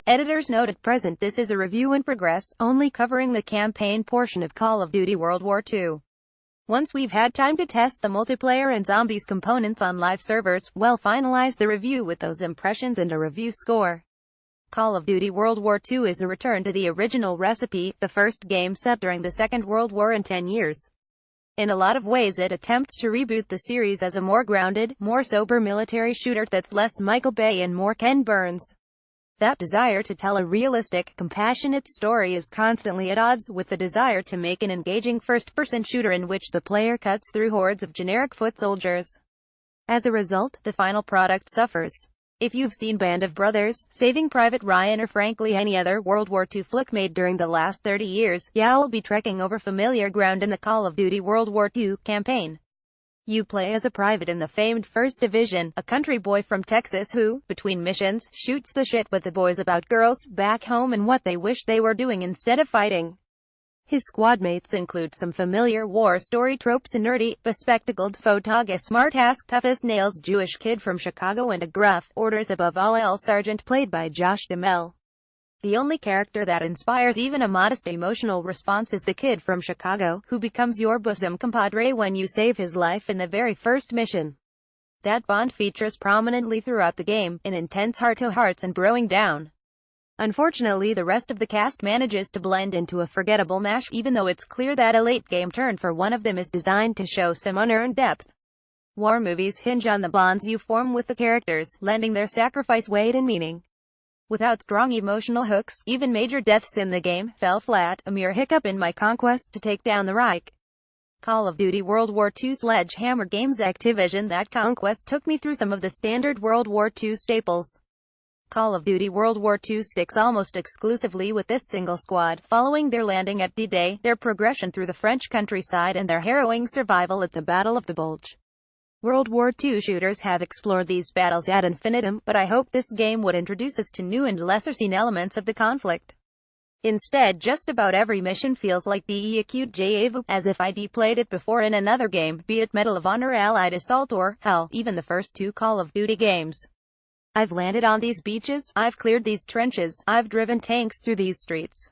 Editor's note: at present this is a review in progress, only covering the campaign portion of Call of Duty World War II. Once we've had time to test the multiplayer and zombies components on live servers, we'll finalize the review with those impressions and a review score. Call of Duty World War II is a return to the original recipe, the first game set during the Second World War in 10 years. In a lot of ways it attempts to reboot the series as a more grounded, more sober military shooter that's less Michael Bay and more Ken Burns. That desire to tell a realistic, compassionate story is constantly at odds with the desire to make an engaging first-person shooter in which the player cuts through hordes of generic foot soldiers. As a result, the final product suffers. If you've seen Band of Brothers, Saving Private Ryan, or frankly any other World War II flick made during the last 30 years, you'll be trekking over familiar ground in the Call of Duty World War II campaign. You play as a private in the famed 1st Division, a country boy from Texas who, between missions, shoots the shit with the boys about girls back home and what they wish they were doing instead of fighting. His squadmates include some familiar war story tropes: a nerdy, bespectacled photog, a smart-ass, tough-as-nails Jewish kid from Chicago, and a gruff, orders above all else sergeant played by Josh Duhamel. The only character that inspires even a modest emotional response is the kid from Chicago, who becomes your bosom compadre when you save his life in the very first mission. That bond features prominently throughout the game, in intense heart-to-hearts and broing down. Unfortunately, the rest of the cast manages to blend into a forgettable mash, even though it's clear that a late-game turn for one of them is designed to show some unearned depth. War movies hinge on the bonds you form with the characters, lending their sacrifice weight and meaning. Without strong emotional hooks, even major deaths in the game fell flat, a mere hiccup in my conquest to take down the Reich. Call of Duty World War II Sledgehammer Games Activision. That conquest took me through some of the standard World War II staples. Call of Duty World War II sticks almost exclusively with this single squad, following their landing at D-Day, their progression through the French countryside, and their harrowing survival at the Battle of the Bulge. World War II shooters have explored these battles ad infinitum, but I hope this game would introduce us to new and lesser-seen elements of the conflict. Instead, just about every mission feels like the acute déjà vu, as if I'd played it before in another game, be it Medal of Honor, Allied Assault, or, hell, even the first 2 Call of Duty games. I've landed on these beaches, I've cleared these trenches, I've driven tanks through these streets.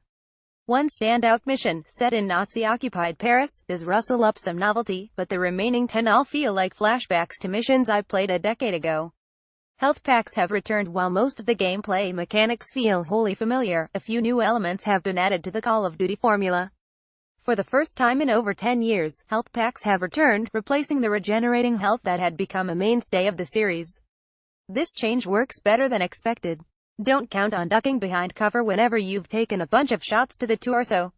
One standout mission, set in Nazi-occupied Paris, does rustle up some novelty, but the remaining 10 all feel like flashbacks to missions I played a decade ago. Health packs have returned while most of the gameplay mechanics feel wholly familiar. A few new elements have been added to the Call of Duty formula. For the first time in over 10 years, health packs have returned, replacing the regenerating health that had become a mainstay of the series. This change works better than expected. Don't count on ducking behind cover whenever you've taken a bunch of shots to the torso.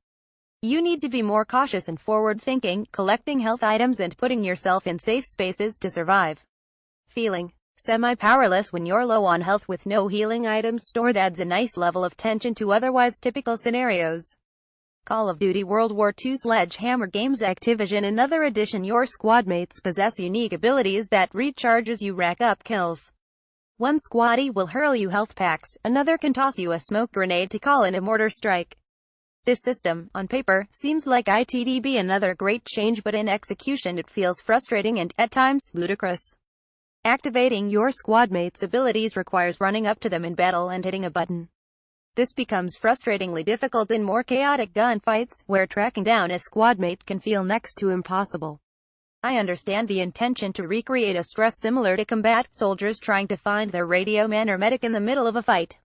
You need to be more cautious and forward-thinking, collecting health items and putting yourself in safe spaces to survive. Feeling semi-powerless when you're low on health with no healing items stored adds a nice level of tension to otherwise typical scenarios. Call of Duty World War II Sledgehammer Games Activision. Another addition: your squadmates possess unique abilities that recharge as you rack up kills. One squaddy will hurl you health packs, another can toss you a smoke grenade to call in a mortar strike. This system, on paper, seems like it'd be another great change, but in execution it feels frustrating and, at times, ludicrous. Activating your squadmates' abilities requires running up to them in battle and hitting a button. This becomes frustratingly difficult in more chaotic gunfights, where tracking down a squadmate can feel next to impossible. I understand the intention to recreate a stress similar to combat, soldiers trying to find their radio man or medic in the middle of a fight.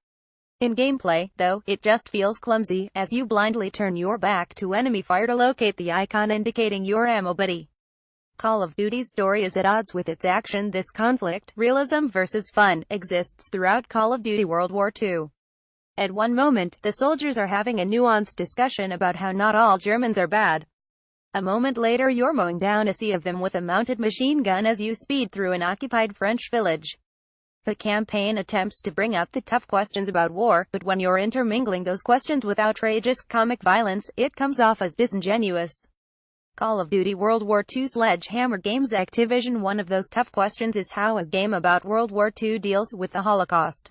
In gameplay, though, it just feels clumsy, as you blindly turn your back to enemy fire to locate the icon indicating your ammo buddy. Call of Duty's story is at odds with its action. This conflict, realism versus fun, exists throughout Call of Duty World War II. At one moment, the soldiers are having a nuanced discussion about how not all Germans are bad. A moment later you're mowing down a sea of them with a mounted machine gun as you speed through an occupied French village. The campaign attempts to bring up the tough questions about war, but when you're intermingling those questions with outrageous, comic violence, it comes off as disingenuous. Call of Duty World War II Sledgehammer Games Activision. One of those tough questions is how a game about World War II deals with the Holocaust.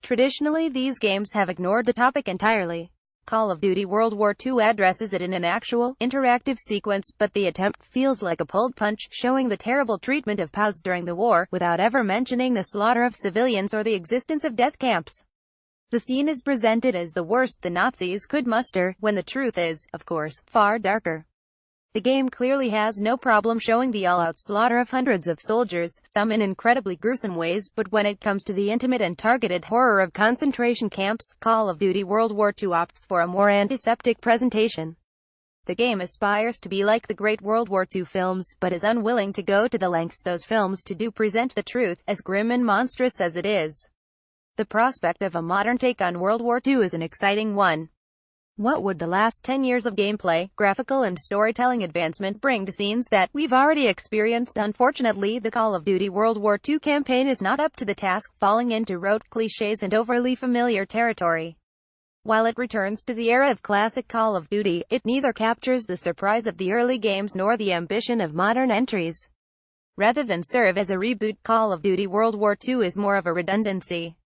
Traditionally, these games have ignored the topic entirely. Call of Duty World War II addresses it in an actual, interactive sequence, but the attempt feels like a pulled punch, showing the terrible treatment of POWs during the war, without ever mentioning the slaughter of civilians or the existence of death camps. The scene is presented as the worst the Nazis could muster, when the truth is, of course, far darker. The game clearly has no problem showing the all-out slaughter of hundreds of soldiers, some in incredibly gruesome ways, but when it comes to the intimate and targeted horror of concentration camps, Call of Duty World War II opts for a more antiseptic presentation. The game aspires to be like the great World War II films, but is unwilling to go to the lengths those films do present the truth, as grim and monstrous as it is. The prospect of a modern take on World War II is an exciting one. What would the last 10 years of gameplay, graphical and storytelling advancement bring to scenes that we've already experienced? Unfortunately, the Call of Duty World War II campaign is not up to the task, falling into rote cliches and overly familiar territory. While it returns to the era of classic Call of Duty, it neither captures the surprise of the early games nor the ambition of modern entries. Rather than serve as a reboot, Call of Duty World War II is more of a redundancy.